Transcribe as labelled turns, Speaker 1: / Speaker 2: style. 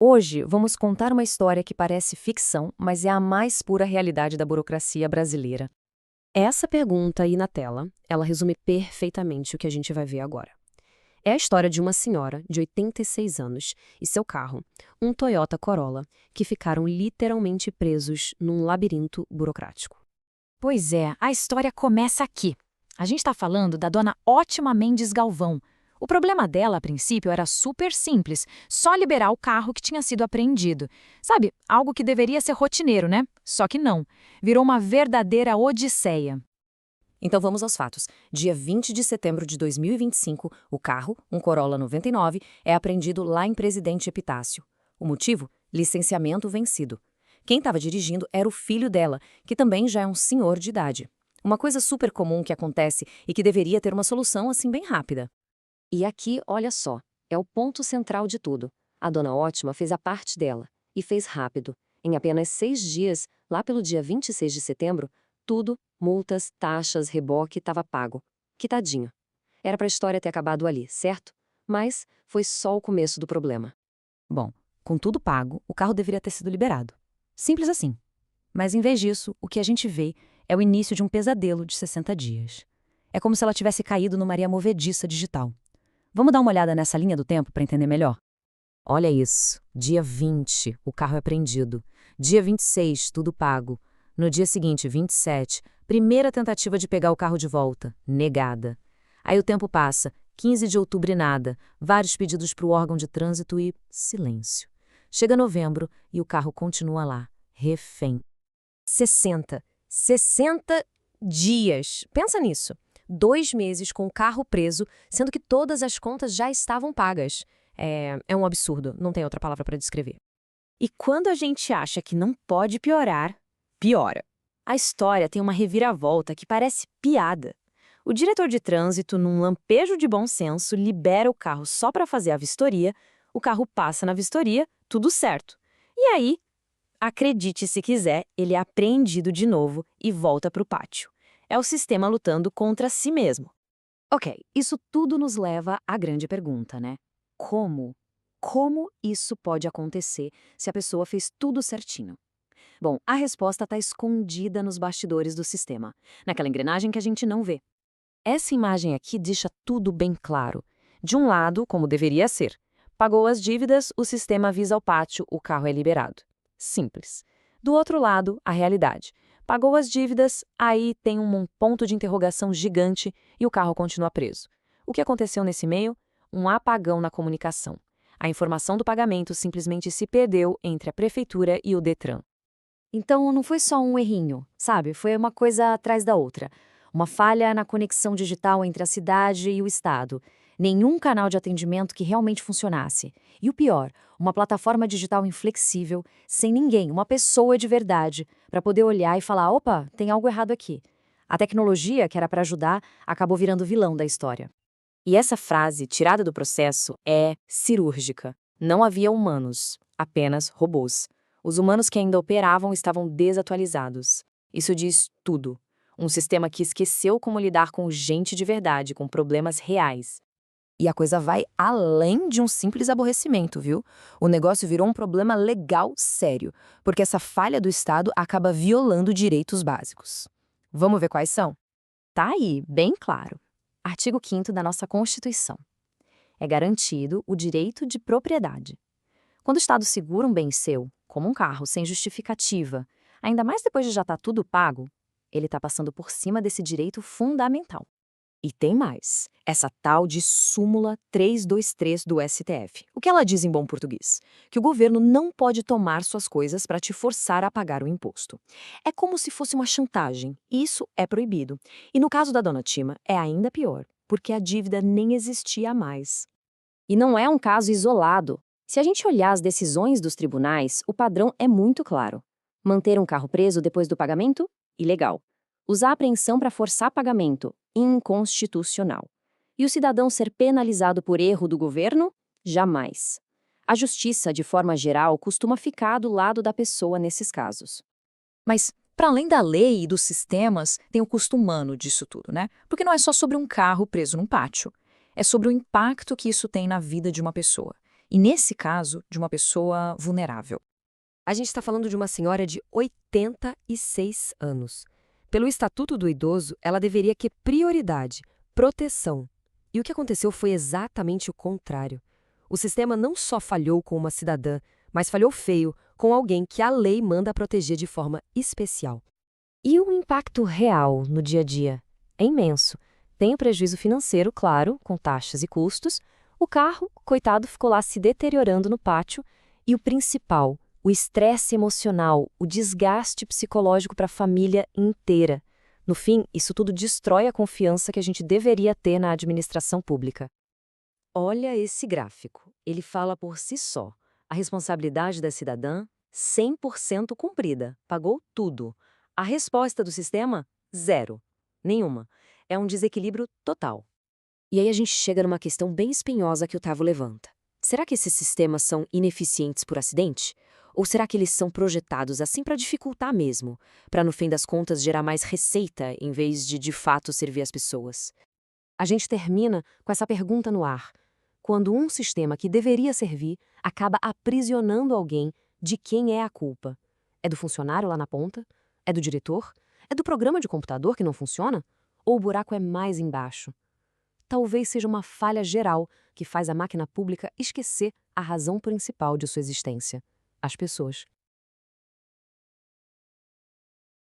Speaker 1: Hoje, vamos contar uma história que parece ficção, mas é a mais pura realidade da burocracia brasileira. Essa pergunta aí na tela, ela resume perfeitamente o que a gente vai ver agora. É a história de uma senhora de 86 anos e seu carro, um Toyota Corolla, que ficaram literalmente presos num labirinto burocrático.
Speaker 2: Pois é, a história começa aqui. A gente está falando da dona Ótima Mendes Galvão. O problema dela, a princípio, era super simples, só liberar o carro que tinha sido apreendido. Sabe, algo que deveria ser rotineiro, né? Só que não. Virou uma verdadeira odisseia.
Speaker 1: Então vamos aos fatos. Dia 20 de setembro de 2025, o carro, um Corolla 99, é apreendido lá em Presidente Epitácio. O motivo? Licenciamento vencido. Quem estava dirigindo era o filho dela, que também já é um senhor de idade. Uma coisa super comum que acontece e que deveria ter uma solução assim bem rápida. E aqui, olha só, é o ponto central de tudo. A dona Ótima fez a parte dela, e fez rápido. Em apenas 6 dias, lá pelo dia 26 de setembro, tudo, multas, taxas, reboque, estava pago. Quitadinho. Era para a história ter acabado ali, certo? Mas foi só o começo do problema. Bom, com tudo pago, o carro deveria ter sido liberado. Simples assim. Mas em vez disso, o que a gente vê é o início de um pesadelo de 60 dias. É como se ela tivesse caído numa areia movediça digital. Vamos dar uma olhada nessa linha do tempo para entender melhor? Olha isso. Dia 20, o carro é apreendido. Dia 26, tudo pago. No dia seguinte, 27, primeira tentativa de pegar o carro de volta, negada. Aí o tempo passa, 15 de outubro e nada, vários pedidos para o órgão de trânsito e silêncio. Chega novembro e o carro continua lá, refém. 60 dias. Pensa nisso. 2 meses com o carro preso, sendo que todas as contas já estavam pagas. É um absurdo, não tem outra palavra para descrever.
Speaker 2: E quando a gente acha que não pode piorar, piora. A história tem uma reviravolta que parece piada. O diretor de trânsito, num lampejo de bom senso, libera o carro só para fazer a vistoria, o carro passa na vistoria, tudo certo. E aí, acredite se quiser, ele é apreendido de novo e volta para o pátio. É o sistema lutando contra si mesmo.
Speaker 1: Ok, isso tudo nos leva à grande pergunta, né? Como? Como isso pode acontecer se a pessoa fez tudo certinho? Bom, a resposta está escondida nos bastidores do sistema, naquela engrenagem que a gente não vê. Essa imagem aqui deixa tudo bem claro. De um lado, como deveria ser, pagou as dívidas, o sistema avisa ao pátio, o carro é liberado. Simples. Do outro lado, a realidade. Pagou as dívidas, aí tem um ponto de interrogação gigante e o carro continua preso. O que aconteceu nesse meio? Um apagão na comunicação. A informação do pagamento simplesmente se perdeu entre a prefeitura e o Detran. Então, não foi só um errinho, sabe? Foi uma coisa atrás da outra. Uma falha na conexão digital entre a cidade e o estado. Nenhum canal de atendimento que realmente funcionasse. E o pior, uma plataforma digital inflexível, sem ninguém, uma pessoa de verdade, para poder olhar e falar: opa, tem algo errado aqui. A tecnologia, que era para ajudar, acabou virando vilão da história. E essa frase, tirada do processo, é cirúrgica. Não havia humanos, apenas robôs. Os humanos que ainda operavam estavam desatualizados. Isso diz tudo. Um sistema que esqueceu como lidar com gente de verdade, com problemas reais. E a coisa vai além de um simples aborrecimento, viu? O negócio virou um problema legal sério, porque essa falha do Estado acaba violando direitos básicos. Vamos ver quais são? Tá aí, bem claro. Artigo 5º da nossa Constituição. É garantido o direito de propriedade. Quando o Estado segura um bem seu, como um carro, sem justificativa, ainda mais depois de já estar tudo pago, ele está passando por cima desse direito fundamental. E tem mais, essa tal de súmula 323 do STF. O que ela diz em bom português? Que o governo não pode tomar suas coisas para te forçar a pagar o imposto. É como se fosse uma chantagem, e isso é proibido. E no caso da dona Tima, é ainda pior, porque a dívida nem existia mais. E não é um caso isolado. Se a gente olhar as decisões dos tribunais, o padrão é muito claro. Manter um carro preso depois do pagamento? Ilegal. Usar apreensão para forçar pagamento? Inconstitucional. E o cidadão ser penalizado por erro do governo? Jamais. A justiça, de forma geral, costuma ficar do lado da pessoa nesses casos.
Speaker 2: Mas, para além da lei e dos sistemas, tem o custo humano disso tudo, né? Porque não é só sobre um carro preso num pátio. É sobre o impacto que isso tem na vida de uma pessoa.
Speaker 1: E nesse caso, de uma pessoa vulnerável.
Speaker 3: A gente está falando de uma senhora de 86 anos. Pelo Estatuto do Idoso, ela deveria ter prioridade, proteção. E o que aconteceu foi exatamente o contrário. O sistema não só falhou com uma cidadã, mas falhou feio com alguém que a lei manda proteger de forma especial.
Speaker 2: E o impacto real no dia a dia? É imenso. Tem o prejuízo financeiro, claro, com taxas e custos. O carro, coitado, ficou lá se deteriorando no pátio. E o principal, o estresse emocional, o desgaste psicológico para a família inteira. No fim, isso tudo destrói a confiança que a gente deveria ter na administração pública.
Speaker 1: Olha esse gráfico. Ele fala por si só. A responsabilidade da cidadã, 100% cumprida. Pagou tudo. A resposta do sistema, zero. Nenhuma. É um desequilíbrio total.
Speaker 2: E aí a gente chega numa questão bem espinhosa que o Tavo levanta. Será que esses sistemas são ineficientes por acidente? Ou será que eles são projetados assim para dificultar mesmo? Para, no fim das contas, gerar mais receita em vez de fato servir as pessoas? A gente termina com essa pergunta no ar. Quando um sistema que deveria servir acaba aprisionando alguém, de quem é a culpa? É do funcionário lá na ponta? É do diretor? É do programa de computador que não funciona? Ou o buraco é mais embaixo? Talvez seja uma falha geral que faz a máquina pública esquecer a razão principal de sua existência: as pessoas.